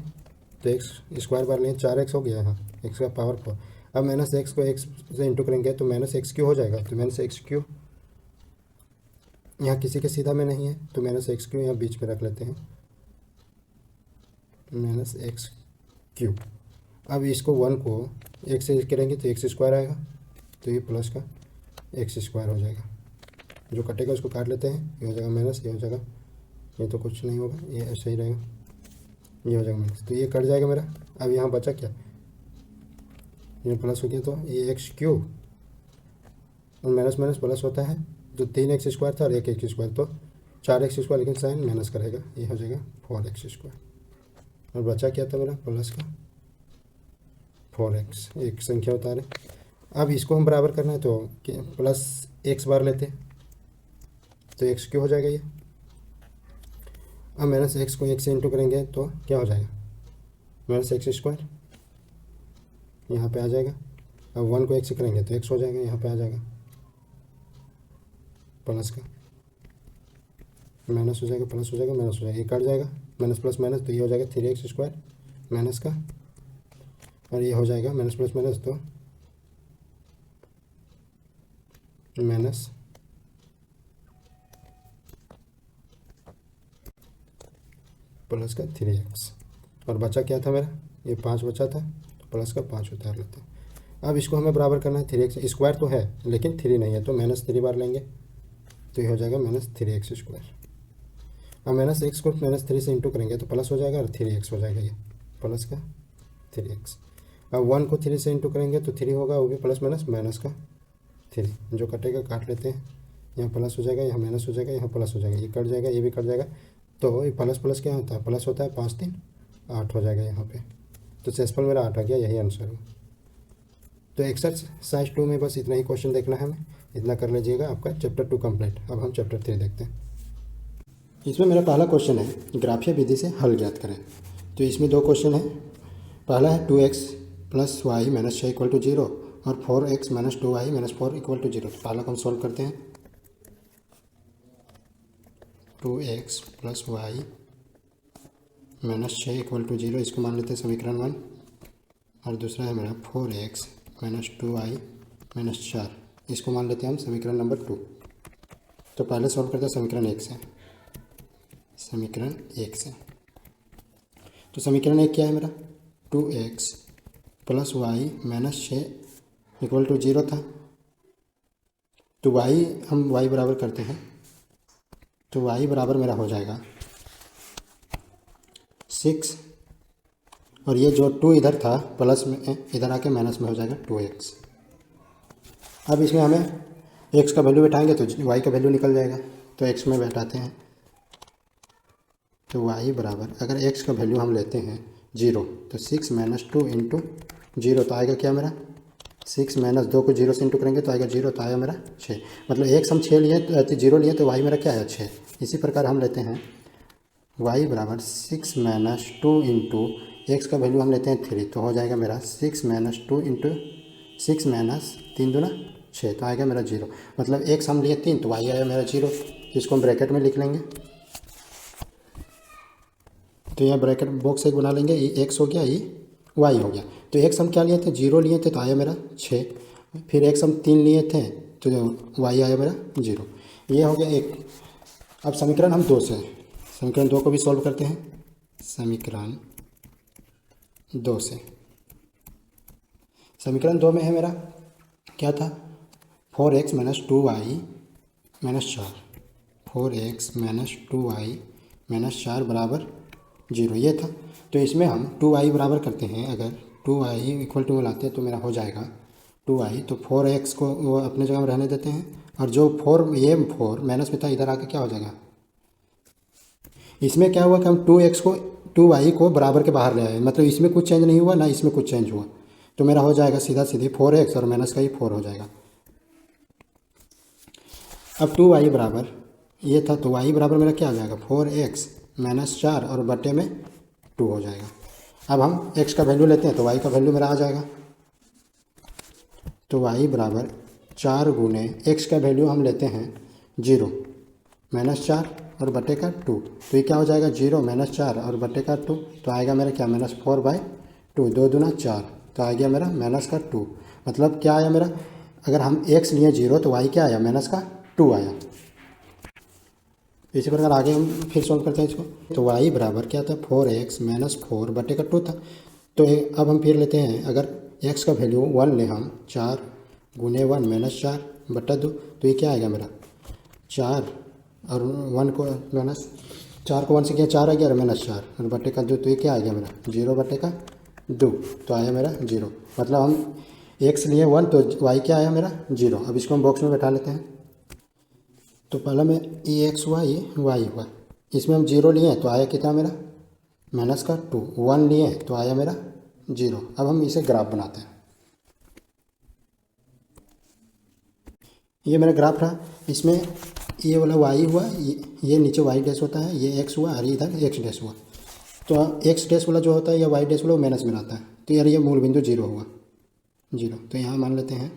तो एक्स स्क्वायर बार लेंगे, 4x हो गया यहाँ x का पावर 4। अब माइनस एक्स को x से इंटू करेंगे तो माइनस एक्स क्यू हो जाएगा, तो माइनस एक्स क्यू यहाँ किसी के सीधा में नहीं है, तो माइनस एक्स क्यू यहाँ बीच में रख लेते हैं, माइनस एक्स क्यू। अब इसको 1 को x से करेंगे तो एक्स स्क्वायर आएगा, तो ये प्लस का एक्स स्क्वायर हो जाएगा, जो कटेगा उसको काट लेते हैं, ये हो जाएगा माइनस, ये हो जाएगा, ये तो कुछ नहीं होगा, ये ऐसे ही रहेगा, ये हो जाएगा माइनस, तो ये कट जाएगा मेरा। अब यहाँ बचा क्या, ये प्लस हो गया, तो ये एक्स क्यूब और माइनस माइनस प्लस होता है, तो 3x स्क्वायर था और एक एक्स स्क्वायर, तो 4x स्क्वायर, लेकिन साइन माइनस करेगा, ये हो जाएगा 4x स्क्वायर। और बचा क्या था मेरा, प्लस का 4x, एक संख्या उतारे। अब इसको हम बराबर करना है तो प्लस x बार लेते हैं, तो x क्यों हो जाएगा ये। अब माइनस एक्स को एक से इंटू करेंगे तो क्या हो जाएगा, माइनस एक्स स्क्वायर यहाँ पे आ जाएगा। अब 1 को एक से करेंगे तो x हो जाएगा, यहाँ पे आ जाएगा प्लस का माइनस हो जाएगा, प्लस हो जाएगा, माइनस हो जाएगा, ये कट जाएगा, माइनस प्लस माइनस, तो ये हो जाएगा 3x स्क्वायर माइनस का, और ये हो जाएगा माइनस प्लस माइनस, तो माइनस प्लस का 3x। और बचा क्या था मेरा, ये 5 बचा था, तो प्लस का 5 उतार लेते हैं। अब इसको हमें बराबर करना है, 3x स्क्वायर तो है लेकिन 3 नहीं है, तो माइनस 3 बार लेंगे, तो ये हो जाएगा माइनस 3x स्क्वायर। अब माइनस एक्स को माइनस 3 से इंटू करेंगे तो प्लस हो जाएगा और 3x हो जाएगा, ये प्लस का 3x। अब 1 को 3 से इंटू करेंगे तो 3 होगा, वो भी प्लस माइनस माइनस का 3, जो कटेगा काट लेते हैं, यहाँ प्लस हो जाएगा, यहाँ माइनस हो जाएगा, यहाँ प्लस हो जाएगा, ये कट जाएगा, ये भी कट जाएगा, तो ये प्लस प्लस क्या होता है, प्लस होता है, 5 3 8 हो जाएगा यहाँ पे, तो शेषफल मेरा 8 आ गया, यही आंसर है। तो एक्सरसाइज 2 में बस इतना ही क्वेश्चन देखना है हमें, इतना कर लीजिएगा, आपका चैप्टर 2 कंप्लीट। अब हम चैप्टर 3 देखते हैं। इसमें मेरा पहला क्वेश्चन है ग्राफीय विधि से हल ज्ञात करें। तो इसमें 2 क्वेश्चन है, पहला है 2x plus y minus 6 equal to 0 और 4x minus 2y minus 4 equal to 0। तो पहला को हम सॉल्व करते हैं, 2x plus y minus 6 equal to 0, इसको मान लेते हैं समीकरण 1। और दूसरा है मेरा 4x माइनस 2y माइनस 4, इसको मान लेते हैं हम समीकरण नंबर 2। तो पहले सॉल्व करते हैं समीकरण 1 से, समीकरण 1 से। तो समीकरण 1 क्या है मेरा, 2x plus y minus 6 equal to 0 था, तो y हम y बराबर करते हैं, तो y बराबर मेरा हो जाएगा 6, और ये जो 2 इधर था प्लस में, इधर आके माइनस में हो जाएगा 2x। अब इसमें हमें x का वैल्यू बैठाएंगे तो y का वैल्यू निकल जाएगा, तो x में बैठाते हैं, तो y बराबर, अगर x का वैल्यू हम लेते हैं 0, तो 6 माइनस 2 इंटू 0, तो आएगा क्या मेरा 6 माइनस 2 को 0 से इंटू करेंगे तो आएगा 0, तो आएगा मेरा 6। मतलब x हम 6 लिए, 0 लिए, तो y मेरा क्या है 6। इसी प्रकार हम लेते हैं y बराबर 6 माइनस 2 इंटू x का वैल्यू हम लेते हैं 3, तो हो जाएगा मेरा 6 माइनस 2 इंटू 6 माइनस 3 दूना 6, तो आएगा मेरा 0। मतलब x हम लिए 3, तो y आया मेरा 0, इसको हम ब्रैकेट में लिख लेंगे। तो यहाँ ब्रैकेट बॉक्स एक बना लेंगे, ये x हो गया, ये y हो गया। तो x हम क्या लिए थे, 0 लिए थे, तो आया मेरा 6, फिर x हम 3 लिए थे, तो y आया मेरा 0, ये हो गया 1। अब समीकरण हम 2 से, समीकरण 2 को भी सॉल्व करते हैं, समीकरण 2 से। समीकरण 2 में है मेरा क्या था, 4x minus 2y minus 4, 4x minus 2y minus 4 बराबर 0, ये था। तो इसमें हम 2y बराबर करते हैं, अगर 2y इक्वल टू लाते हैं तो मेरा हो जाएगा 2y, तो 4x को वो अपने जगह में रहने देते हैं, और जो 4 ये 4 माइनस में था, इधर आके क्या हो जाएगा, इसमें क्या हुआ कि हम 2x को 2y को बराबर के बाहर ले आए, मतलब इसमें कुछ चेंज नहीं हुआ ना इसमें कुछ चेंज हुआ, तो मेरा हो जाएगा सीधा सीधी 4x और माइनस का ही 4 हो जाएगा। अब 2y बराबर ये था, तो y बराबर मेरा क्या हो जाएगा 4x माइनस 4 और बटे में 2 हो जाएगा। अब हम x का वैल्यू लेते हैं, तो y का वैल्यू मेरा आ जाएगा, तो y बराबर 4 गुने x का वैल्यू हम लेते हैं 0 माइनस 4 और बटे का 2, तो ये क्या हो जाएगा 0 माइनस 4 और बटे का 2, तो आएगा मेरा क्या -4/2, 2 दूना 4, तो आ गया मेरा -2। मतलब क्या आया मेरा, अगर हम x लिए 0 तो y क्या आया -2 आया। इसी प्रकार आगे हम फिर सॉल्व करते हैं इसको, तो y बराबर क्या था 4x - 4 बटे का 2 था। तो अब हम फिर लेते हैं, अगर x का वैल्यू 1 ले हम 4 गुने 1 - 4 बटा 2, तो ये क्या आएगा मेरा 4 और 1 को माइनस 4 को 1 से किया 4 आ गया और -4 और बटे का 2, तो ये क्या आ गया मेरा 0 बटे का 2, तो आया मेरा 0। मतलब हम x लिए 1 तो y क्या आया मेरा 0। अब इसको हम बॉक्स में बैठा लेते हैं, तो पहला में EXY y हुआ, इसमें हम 0 लिए तो आया कितना मेरा -2, 1 लिए तो आया मेरा 0। अब हम इसे ग्राफ बनाते हैं, ये मेरा ग्राफ रहा। इसमें ये वाला y हुआ, ये नीचे y डैश होता है, ये x हुआ और इधर x डैश हुआ। तो x डैश वाला जो होता है या y डैश वाला वो माइनस में आता है, तो यार ये मूल बिंदु 0 हुआ 0। तो यहाँ मान लेते हैं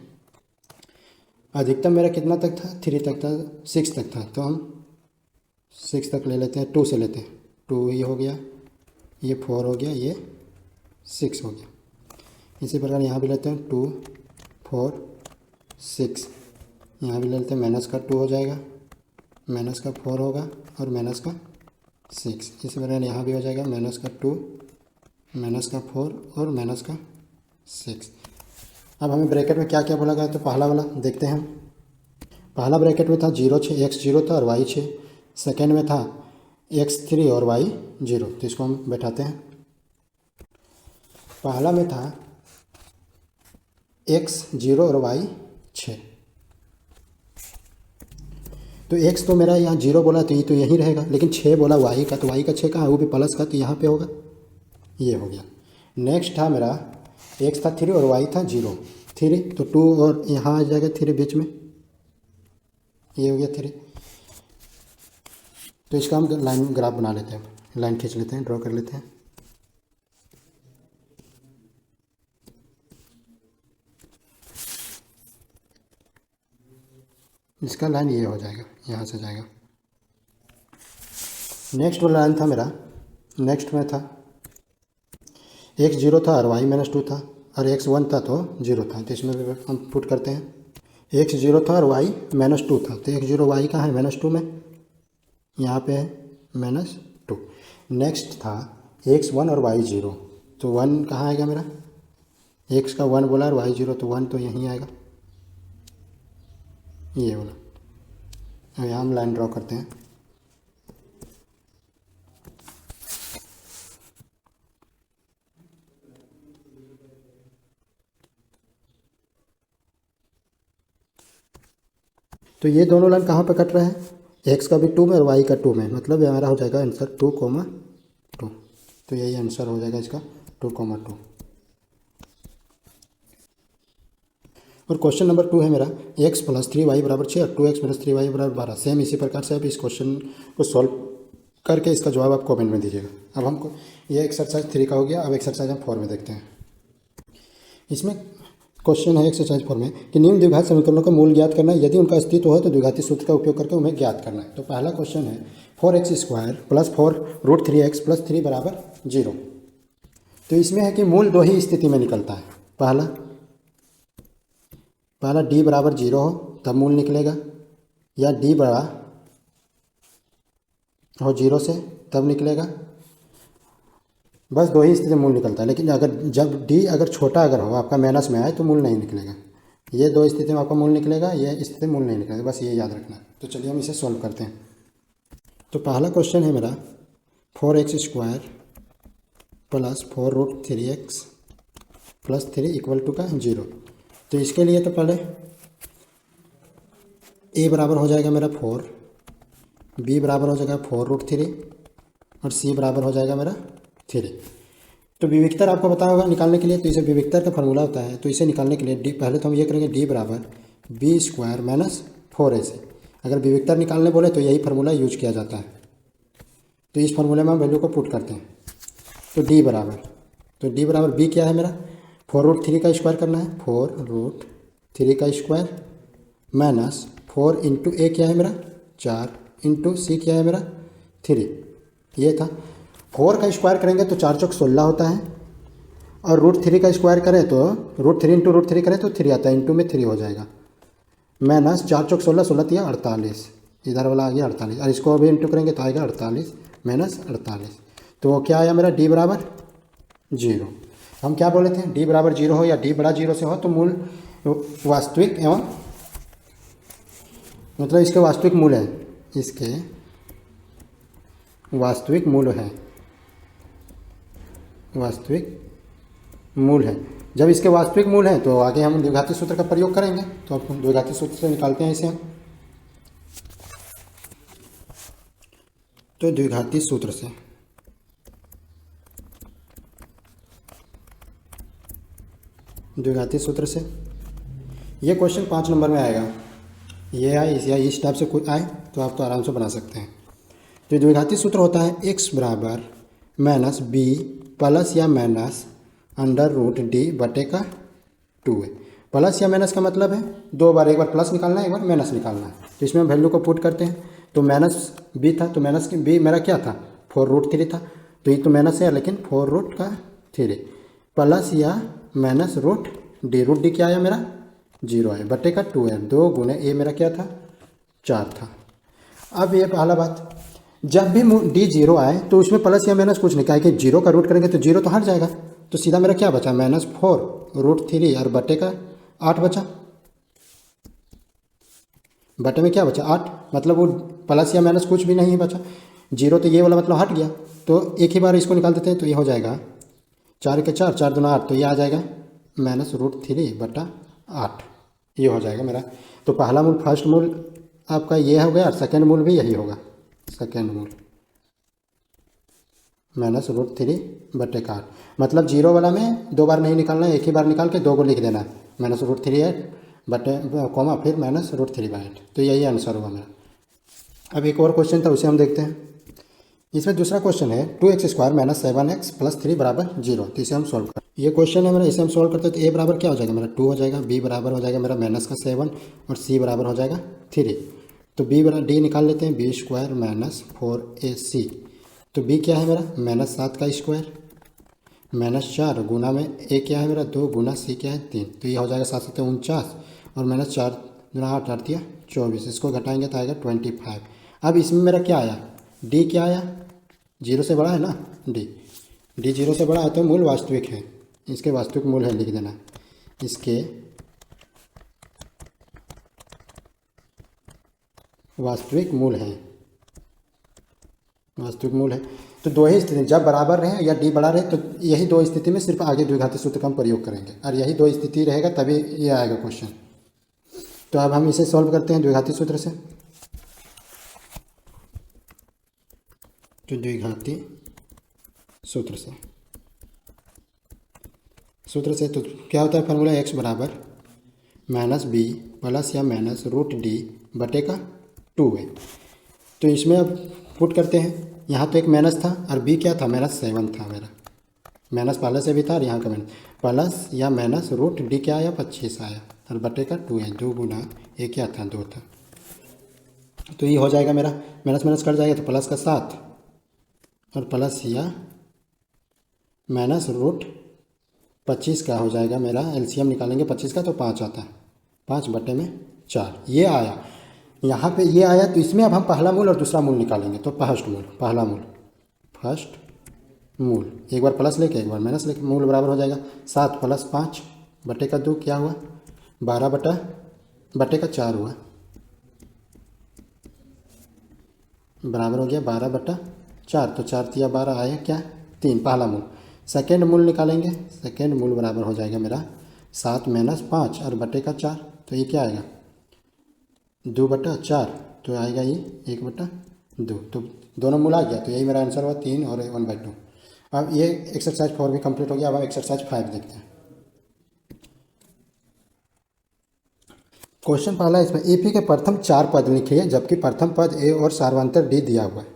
अधिकतम मेरा कितना तक था 3 तक था, 6 तक था, तो हम 6 तक ले लेते हैं, 2 से लेते हैं, 2 ये हो गया, ये 4 हो गया, ये 6 हो गया। इसी प्रकार यहाँ भी लेते हैं 2 4 6, यहाँ भी ले लेते हैं -2 हो जाएगा, -4 होगा और -6। इसी प्रकार यहाँ भी हो जाएगा -2 -4 और -6। अब हमें ब्रैकेट में क्या क्या बोला गया, तो पहला वाला देखते हैं हम। पहला ब्रैकेट में था 0 6, x 0 था और y 6। सेकेंड में था x 3 और y 0, तो इसको हम बैठाते हैं। पहला में था x 0 और y 6, तो x तो मेरा यहाँ 0 बोला तो ये तो यहीं रहेगा, लेकिन 6 बोला y का, तो y का 6 कहाँ है, वो भी प्लस का, तो यहाँ पे होगा, ये हो गया। नेक्स्ट था मेरा x था 3 और y था 0 3, तो 2 और यहाँ आ जाएगा 3 बीच में, ये हो गया 3। तो इसका हम लाइन ग्राफ बना लेते हैं, लाइन खींच लेते हैं, ड्रॉ कर लेते हैं। इसका लाइन ये हो जाएगा, यहाँ से जाएगा। नेक्स्ट वाला लाइन था मेरा, नेक्स्ट में था x 0 था और y -2 था और x 1 था तो 0 था, तो इसमें भी हम पुट करते हैं। x 0 था और y -2 था, तो x 0 y कहाँ है -2 में, यहाँ पे है -2। नेक्स्ट था x 1 और y 0, तो 1 कहाँ आएगा मेरा, x का 1 बोला और y 0, तो 1 तो यहीं आएगा, ये बोला। अब यहाँ हम लाइन ड्रॉ करते हैं। तो ये दोनों लाइन कहाँ पर कट रहे हैं, x का भी 2 में और y का 2 में, मतलब हमारा हो जाएगा आंसर 2, 2। तो यही आंसर हो जाएगा इसका 2, 2। और क्वेश्चन नंबर 2 है मेरा x + 3y = 6 और 2x - 3y = 12। सेम इसी प्रकार से आप इस क्वेश्चन को सॉल्व करके इसका जवाब आप कमेंट में दीजिएगा। अब हमको ये एक्सरसाइज 3 का हो गया। अब एक्सरसाइज हम 4 में देखते हैं। इसमें क्वेश्चन है एक्सरसाइज 4 में कि निम्न द्विघात समीकरणों का मूल ज्ञात करना है, यदि उनका अस्तित्व हो तो द्विघाती सूत्र का उपयोग करके उन्हें ज्ञात करना है। तो पहला क्वेश्चन है 4x² + 4√3x + 3 = 0। तो इसमें है कि मूल 2 ही स्थिति में निकलता है। पहला d = 0 हो तब मूल निकलेगा, या d बड़ा हो 0 से तब निकलेगा। बस 2 ही स्थिति में मूल निकलता है, लेकिन अगर जब d अगर छोटा अगर हो, आपका माइनस में आए, तो मूल नहीं निकलेगा। ये 2 स्थिति में आपका मूल निकलेगा, ये स्थिति में मूल नहीं निकलेगा, बस ये याद रखना है। तो चलिए हम इसे सॉल्व करते हैं। तो पहला क्वेश्चन है मेरा 4x² + 4√3x + 3 = 0। तो इसके लिए तो पहले a बराबर हो जाएगा मेरा 4, b बराबर हो जाएगा 4√3 और c बराबर हो जाएगा मेरा 3। तो विविक्तर आपको पता होगा निकालने के लिए, तो इसे विविक्तर का फार्मूला होता है। तो इसे निकालने के लिए पहले तो हम ये करेंगे d = b² - 4ac। अगर विविक्तर निकालने बोले तो यही फार्मूला यूज किया जाता है। तो इस फार्मूले में हम वैल्यू को पुट करते हैं। तो d बराबर b क्या है मेरा 4√3 का स्क्वायर करना है, 4√3 का स्क्वायर -4 × a क्या है मेरा 4 इंटू सी क्या है मेरा 3, ये था। 4 का स्क्वायर करेंगे तो 4 चौक 16 होता है, और √3 का स्क्वायर करें तो √3 इंटू √3 करें तो 3 आता है, इंटू में 3 हो जाएगा। माइनस 4 चौक 16, 16 तिया 48, इधर वाला आ गया 48, और इसको अभी इंटू करेंगे तो आएगा 48 माइनस 48। तो क्या आया मेरा डी बराबर 0। हम क्या बोले थे, डी बराबर 0 हो या डी बड़ा 0 से हो तो मूल वास्तविक एवं मतलब इसके वास्तविक मूल है, इसके वास्तविक मूल है, वास्तविक मूल है। जब इसके वास्तविक मूल हैं तो आगे हम द्विघाती सूत्र का प्रयोग करेंगे। तो अब द्विघाती सूत्र से निकालते हैं इसे हम। तो द्विघाती सूत्र से ये क्वेश्चन 5 नंबर में आएगा। ये आए या इस टाइप से कोई आए तो आप तो आराम से बना सकते हैं। तो द्विघाती सूत्र होता है x बराबर माइनस बी प्लस या माइनस √d बटे का 2 है। प्लस या माइनस का मतलब है दो बार, एक बार प्लस निकालना है, एक बार माइनस निकालना है। तो इसमें हम वैल्यू को पुट करते हैं। तो माइनस बी था तो माइनस बी मेरा क्या था 4√3 था, तो ये तो माइनस है लेकिन 4√3 प्लस या माइनस √d क्या आया मेरा 0 है बटे का 2 है, 2 गुने ए मेरा क्या था 4 था। अब ये पहला बात, जब भी डी 0 आए तो उसमें प्लस या माइनस कुछ नहीं, क्या है कि 0 का रूट करेंगे तो 0 तो हट जाएगा। तो सीधा मेरा क्या बचा -4√3 और बटे का 8 बचा। बटे में क्या बचा 8, मतलब वो प्लस या माइनस कुछ भी नहीं बचा। 0 तो ये वाला मतलब हट गया। तो एक ही बार इसको निकाल देते हैं तो ये हो जाएगा 4 के 4, 4 दूना 8, तो ये आ जाएगा -√3 बटा 8, ये हो जाएगा मेरा। तो पहला मूल फर्स्ट मूल आपका ये हो गया और सेकेंड मूल भी यही होगा। सेकेंड मूल -√3 बटे का 8, मतलब 0 वाला में दो बार नहीं निकालना है, एक ही बार निकाल के 2 को लिख देना है -√3 बटे कॉमा फिर -√3/8। तो यही आंसर होगा मेरा। अब एक और क्वेश्चन था उसे हम देखते हैं। इसमें दूसरा क्वेश्चन है 2x² - 7x + 3 = 0। तो इसे हम सॉल्व कर, ये क्वेश्चन है मेरा, इसे हम सॉल्व करते हैं। तो a बराबर क्या हो जाएगा मेरा 2 हो जाएगा, b बराबर हो जाएगा मेरा -7 और c बराबर हो जाएगा 3। तो b बराबर d निकाल लेते हैं, b² - 4ac। तो b क्या है मेरा -7 का स्क्वायर -4 गुना में a क्या है मेरा 2 गुना c क्या है 3। तो ये हो जाएगा 7 7 49 और -4 गुना 8 8 24, इसको घटाएंगे तो आएगा 25। अब इसमें मेरा क्या आया d क्या आया 0 से बड़ा है ना, d 0 से बड़ा है तो मूल वास्तविक है, इसके वास्तविक मूल है लिख देना, इसके वास्तविक मूल है, वास्तविक मूल है। तो दो ही स्थिति, जब बराबर रहे या डी बड़ा रहे तो यही दो स्थिति में सिर्फ आगे द्विघाती सूत्र का हम प्रयोग करेंगे, और यही दो स्थिति रहेगा तभी ये आएगा क्वेश्चन। तो अब हम इसे सॉल्व करते हैं द्विघाती सूत्र से। तो द्विघाती सूत्र से तो क्या होता है फार्मूला, x बराबर -b प्लस या -√d बटे का 2 है। तो इसमें अब पुट करते हैं, यहाँ तो एक माइनस था और b क्या था -7 था मेरा, माइनस पहले से भी था और यहाँ का माइनस, प्लस या -√d क्या आया 25 आया और बटे का 2 है, 2 गुना ये क्या था 2 था। तो ये हो जाएगा मेरा माइनस माइनस कट जाएगा तो प्लस का 7 और प्लस या -√25 का हो जाएगा मेरा, एलसीएम निकालेंगे 25 का तो 5 आता है, 5 बटे में 4 ये आया। यहाँ पे ये आया तो इसमें अब हम पहला मूल और दूसरा मूल निकालेंगे। तो फर्स्ट मूल एक बार प्लस लेके एक बार माइनस लेके मूल बराबर हो जाएगा 7 + 5 बटे का 2 क्या हुआ 12 बटे का 4 हुआ, बराबर हो गया 12 बटा 4। तो 4 तिया 12 आया क्या 3 पहला मूल। सेकेंड मूल निकालेंगे, सेकेंड मूल बराबर हो जाएगा मेरा 7 - 5 और बटे का 4। तो ये क्या आएगा 2 बटा 4, तो आएगा ये 1 बटा 2। तो दोनों मूल आ गया, तो यही मेरा आंसर हुआ 3 और 1/2। अब ये एक्सरसाइज 4 भी कंप्लीट हो गया। अब हम एक्सरसाइज 5 देखते हैं। क्वेश्चन पहला इसमें एपी के प्रथम 4 पद लिखिए जबकि प्रथम पद ए और सार्वंतर डी दिया हुआ है।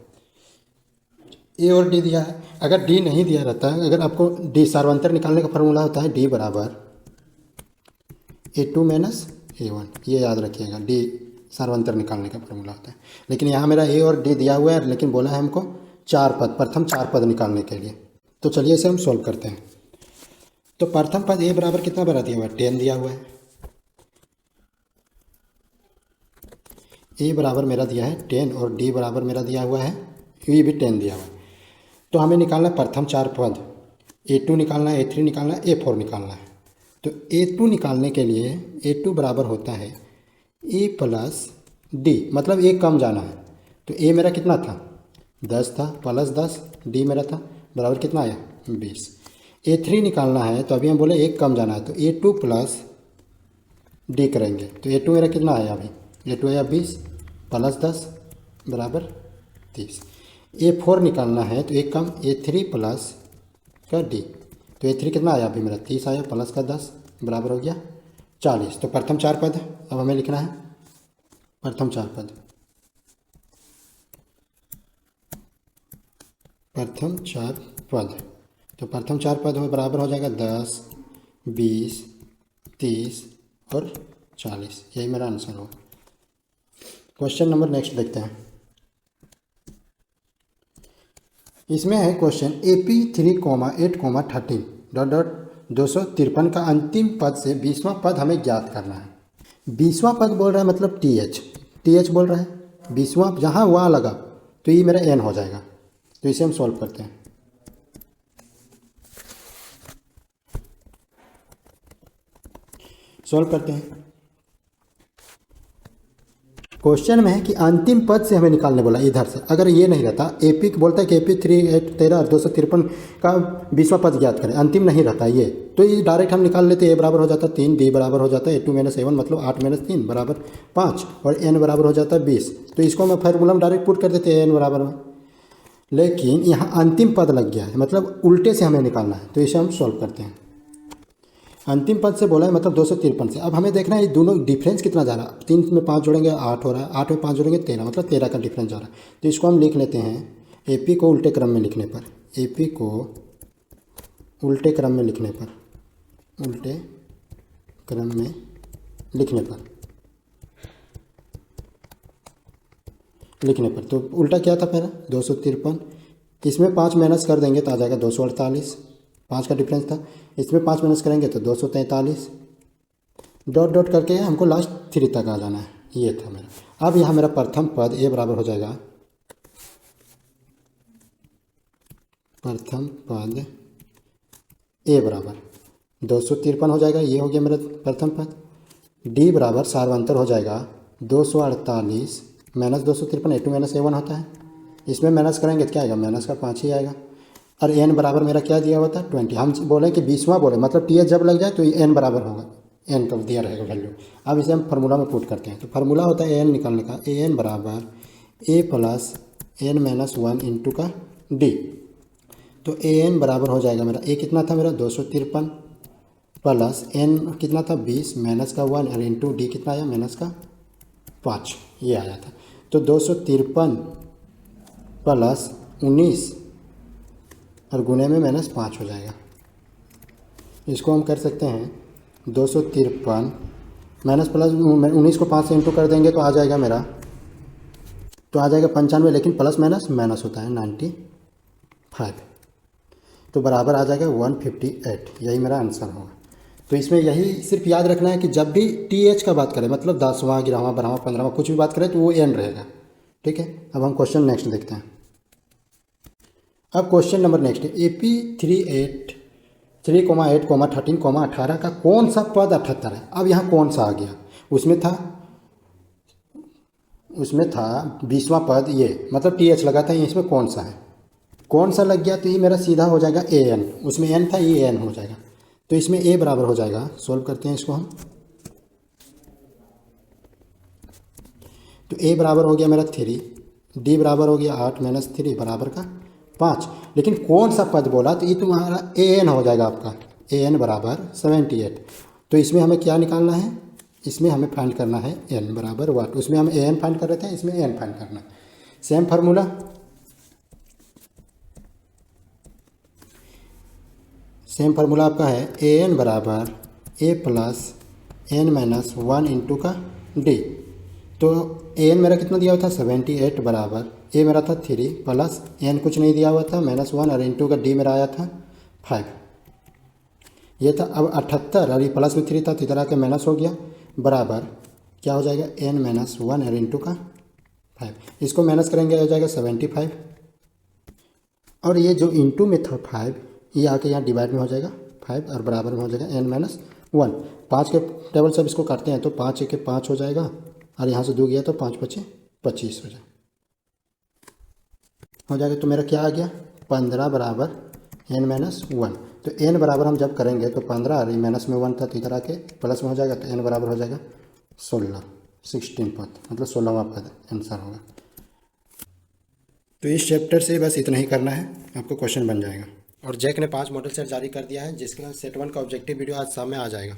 ए और डी दिया है, अगर डी नहीं दिया रहता है, अगर आपको डी सार्वंतर निकालने का फॉर्मूला होता है डी बराबर A2 - A1, ये याद रखिएगा। डी सार्वंतर निकालने का फार्मूला होता है। लेकिन यहाँ मेरा ए और डी दिया हुआ है, लेकिन बोला है हमको चार पद, प्रथम चार पद निकालने के लिए। तो चलिए इसे हम सॉल्व करते हैं। तो प्रथम पद ए बराबर कितना बना दिया हुआ है, 10 दिया हुआ है। ए बराबर मेरा दिया है 10 और डी बराबर मेरा दिया हुआ है, ये भी 10 दिया हुआ है। तो हमें निकालना है प्रथम चार पद, A2 निकालना है, A3 निकालना है, A4 निकालना है। तो A2 निकालने के लिए A2 बराबर होता है A प्लस डी, मतलब एक कम जाना है। तो A मेरा कितना था 10 था, प्लस 10 डी मेरा था, बराबर कितना आया 20। A3 निकालना है तो अभी हम बोले एक कम जाना है, तो A2 प्लस डी करेंगे। तो A2 मेरा कितना आया, अभी A2 आया 20 प्लस 10 बराबर 30। A4 निकालना है तो एक कम A3 प्लस का डी, तो A3 कितना आया अभी मेरा 30 आया, प्लस का 10 बराबर हो गया 40। तो प्रथम चार पद अब हमें लिखना है, प्रथम चार पद, प्रथम चार पद। तो प्रथम चार पद बराबर हो जाएगा 10, 20, 30 और 40। यही मेरा आंसर हो। क्वेश्चन नंबर नेक्स्ट देखते हैं। इसमें है क्वेश्चन AP 3,8,13 डॉट डॉट 253 का अंतिम पद से 20वां पद हमें ज्ञात करना है। 20वां पद बोल रहा है मतलब TH बोल रहा है। 20वां जहाँ वहाँ लगा तो ये मेरा N हो जाएगा। तो इसे हम सॉल्व करते हैं। सॉल्व करते हैं। क्वेश्चन में है कि अंतिम पद से हमें निकालने बोला इधर से। अगर ये नहीं रहता, AP बोलता है कि AP 3, 8, 13 और 253 का 20वां पद ज्ञात करें, अंतिम नहीं रहता ये, तो ये डायरेक्ट हम निकाल लेते। A बराबर हो जाता 3, B बराबर हो जाता है A2 - A1 मतलब 8 - 3 बराबर 5 और N बराबर हो जाता है 20। तो इसको हम फार्मूला में डायरेक्ट पुट कर देते हैं N बराबर में। लेकिन यहाँ अंतिम पद लग गया है, मतलब उल्टे से हमें निकालना है। तो इसे हम सॉल्व करते हैं। अंतिम पद से बोला है मतलब 253 से। अब हमें देखना है ये दोनों डिफरेंस कितना जा रहा है। 3 में 5 जोड़ेंगे 8 हो रहा है, 8 में 5 जोड़ेंगे 13, मतलब 13 का डिफरेंस जा रहा है। तो इसको हम लिख लेते हैं AP को उल्टे क्रम में लिखने पर, AP को उल्टे क्रम में लिखने पर, उल्टे क्रम में लिखने पर तो उल्टा क्या था पहला 253, इसमें 5 माइनस कर देंगे तो आ जाएगा 248, 5 का डिफरेंस था। इसमें 5 माइनस करेंगे तो 243, डॉट डॉट करके हमको लास्ट 3 तक आ जाना है। ये था मेरा। अब यहाँ मेरा प्रथम पद A बराबर हो जाएगा, प्रथम पद A बराबर 253 हो जाएगा। ये हो गया मेरा प्रथम पद। D बराबर सार्वंतर हो जाएगा 248 माइनस 253, A2 - A1 होता है। इसमें माइनस करेंगे तो क्या आएगा, माइनस का 5 ही आएगा। और N बराबर मेरा क्या दिया हुआ था 20। हम बोले कि 20वां बोले मतलब TH जब लग जाए तो N बराबर होगा, N का दिया रहेगा वैल्यू। अब इसे हम फार्मूला में पुट करते हैं। तो फार्मूला होता है AN निकालने का, AN बराबर A प्लस N - 1 इंटू का D। तो AN बराबर हो जाएगा मेरा, A कितना था मेरा 253 प्लस N कितना था 20 माइनस का 1 और इंटू D कितना आया माइनस का 5, ये आया था। तो 253 प्लस 19 और गुणे में -5 हो जाएगा। इसको हम कर सकते हैं 253 माइनस प्लस 19 को 5 से इंटू कर देंगे तो आ जाएगा मेरा, तो आ जाएगा 95, लेकिन प्लस माइनस होता है 95, तो बराबर आ जाएगा 158। यही मेरा आंसर होगा। तो इसमें यही सिर्फ याद रखना है कि जब भी TH का बात करें मतलब 10वां 11वां 12वां 15वां कुछ भी बात करें तो वो N रहेगा। ठीक है। अब हम क्वेश्चन नेक्स्ट देखते हैं। अब क्वेश्चन नंबर नेक्स्ट है AP 3,8,13, का कौन सा पद 78 है। अब यहाँ कौन सा आ गया, उसमें था 20वां पद ये, मतलब TH लगा था, इसमें कौन सा है, कौन सा लग गया तो ये मेरा सीधा हो जाएगा AN। उसमें N था, ये N हो जाएगा। तो इसमें A बराबर हो जाएगा, सोल्व करते हैं इसको हम। तो A बराबर हो गया मेरा 3, D बराबर हो गया 8 - 3 बराबर का 5। लेकिन कौन सा पद बोला तो ये तुम्हारा AN हो जाएगा आपका, AN बराबर 78। तो इसमें हमें क्या निकालना है, इसमें हमें फाइंड करना है N बराबर वाट। उसमें हम AN फाइंड कर रहे थे, इसमें N फाइंड करना है। सेम फार्मूला आपका है AN बराबर A प्लस N - 1 इंटू का D। तो तो एन मेरा कितना दिया हुआ था 78 बराबर ए मेरा था 3 प्लस एन कुछ नहीं दिया हुआ था -1 और इंटू का डी मेरा आया था 5। ये था अब 78 और ये प्लस में 3 था तो इधर आके माइनस हो गया बराबर क्या हो जाएगा n-1 और इंटू का 5। इसको माइनस करेंगे हो जाएगा 75 और ये जो इंटू में था 5 ये आके यहाँ डिवाइड में हो जाएगा 5 और बराबर में हो जाएगा n-1। 5 के टेबल से अब इसको काटते हैं तो 5 के 5 हो जाएगा और यहाँ से 2 गया तो 5 × 5 = 25 हो जाएगा। तो मेरा क्या आ गया 15 बराबर n-1। तो n बराबर हम जब करेंगे तो 15 और माइनस में 1 था तो इधर आके प्लस में हो जाएगा तो n बराबर हो जाएगा 16 पद मतलब 16वां पद आंसर होगा। तो इस चैप्टर से बस इतना ही करना है, आपको क्वेश्चन बन जाएगा। और जैक ने 5 मॉडल सेट जारी कर दिया है जिसके सेट 1 का ऑब्जेक्टिव वीडियो आज शाम में आ जाएगा।